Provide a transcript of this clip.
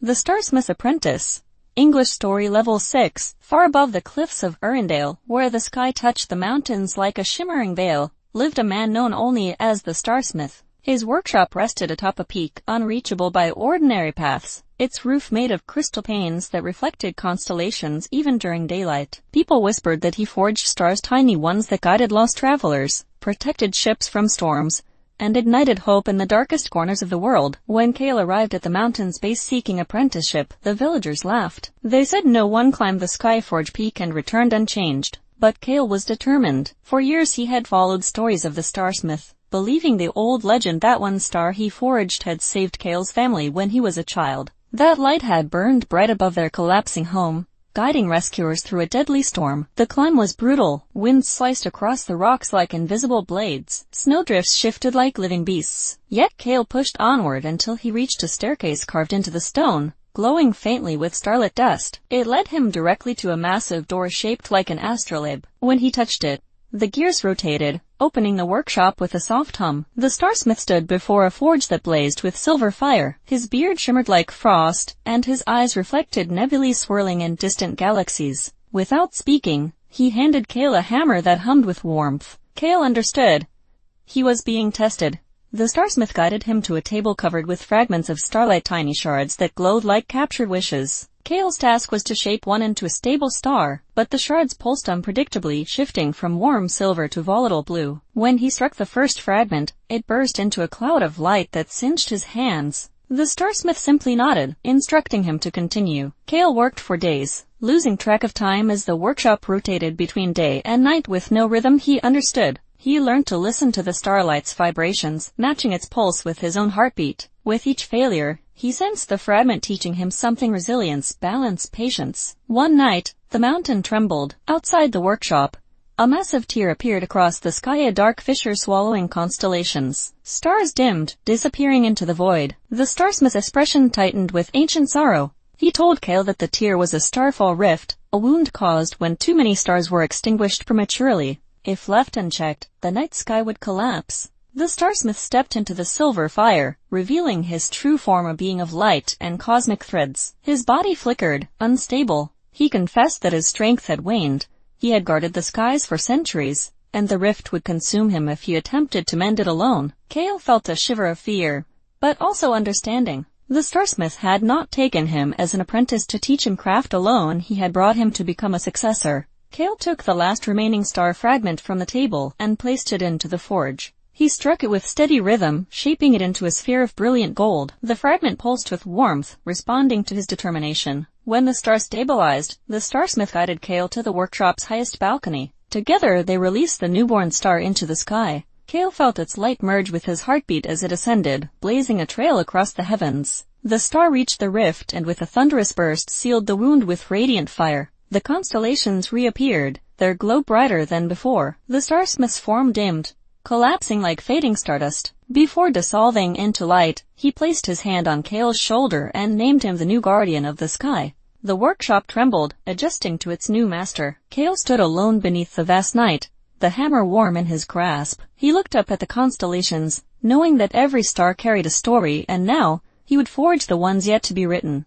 The Starsmith Apprentice. English Story Level 6. Far above the cliffs of Arundel, where the sky touched the mountains like a shimmering veil, lived a man known only as the Starsmith. His workshop rested atop a peak, unreachable by ordinary paths, its roof made of crystal panes that reflected constellations even during daylight. People whispered that he forged stars, tiny ones that guided lost travelers, protected ships from storms, and ignited hope in the darkest corners of the world. When Cale arrived at the mountain's base seeking apprenticeship, the villagers laughed. They said no one climbed the Skyforge peak and returned unchanged. But Cale was determined. For years he had followed stories of the Starsmith, believing the old legend that one star he forged had saved Cale's family when he was a child. That light had burned bright above their collapsing home, guiding rescuers through a deadly storm. The climb was brutal. Winds sliced across the rocks like invisible blades. Snowdrifts shifted like living beasts. Yet Cale pushed onward until he reached a staircase carved into the stone, glowing faintly with starlit dust. It led him directly to a massive door shaped like an astrolabe. When he touched it, the gears rotated, opening the workshop with a soft hum. The Starsmith stood before a forge that blazed with silver fire. His beard shimmered like frost, and his eyes reflected nebulae swirling in distant galaxies. Without speaking, he handed Cale a hammer that hummed with warmth. Cale understood. He was being tested. The Starsmith guided him to a table covered with fragments of starlight, tiny shards that glowed like captured wishes. Cale's task was to shape one into a stable star, but the shards pulsed unpredictably, shifting from warm silver to volatile blue. When he struck the first fragment, it burst into a cloud of light that singed his hands. The Starsmith simply nodded, instructing him to continue. Cale worked for days, losing track of time as the workshop rotated between day and night with no rhythm he understood. He learned to listen to the starlight's vibrations, matching its pulse with his own heartbeat. With each failure, he sensed the fragment teaching him something: resilience, balance, patience. One night, the mountain trembled. Outside the workshop, a massive tear appeared across the sky, a dark fissure swallowing constellations. Stars dimmed, disappearing into the void. The Starsmith's expression tightened with ancient sorrow. He told Cale that the tear was a starfall rift, a wound caused when too many stars were extinguished prematurely. If left unchecked, the night sky would collapse. The Starsmith stepped into the silver fire, revealing his true form, a being of light and cosmic threads. His body flickered, unstable. He confessed that his strength had waned. He had guarded the skies for centuries, and the rift would consume him if he attempted to mend it alone. Cale felt a shiver of fear, but also understanding. The Starsmith had not taken him as an apprentice to teach him craft alone. He had brought him to become a successor. Cale took the last remaining star fragment from the table and placed it into the forge. He struck it with steady rhythm, shaping it into a sphere of brilliant gold. The fragment pulsed with warmth, responding to his determination. When the star stabilized, the Starsmith guided Cale to the workshop's highest balcony. Together they released the newborn star into the sky. Cale felt its light merge with his heartbeat as it ascended, blazing a trail across the heavens. The star reached the rift and with a thunderous burst sealed the wound with radiant fire. The constellations reappeared, their glow brighter than before. The Starsmith's form dimmed, collapsing like fading stardust. Before dissolving into light, he placed his hand on Cale's shoulder and named him the new guardian of the sky. The workshop trembled, adjusting to its new master. Cale stood alone beneath the vast night, the hammer warm in his grasp. He looked up at the constellations, knowing that every star carried a story, and now he would forge the ones yet to be written.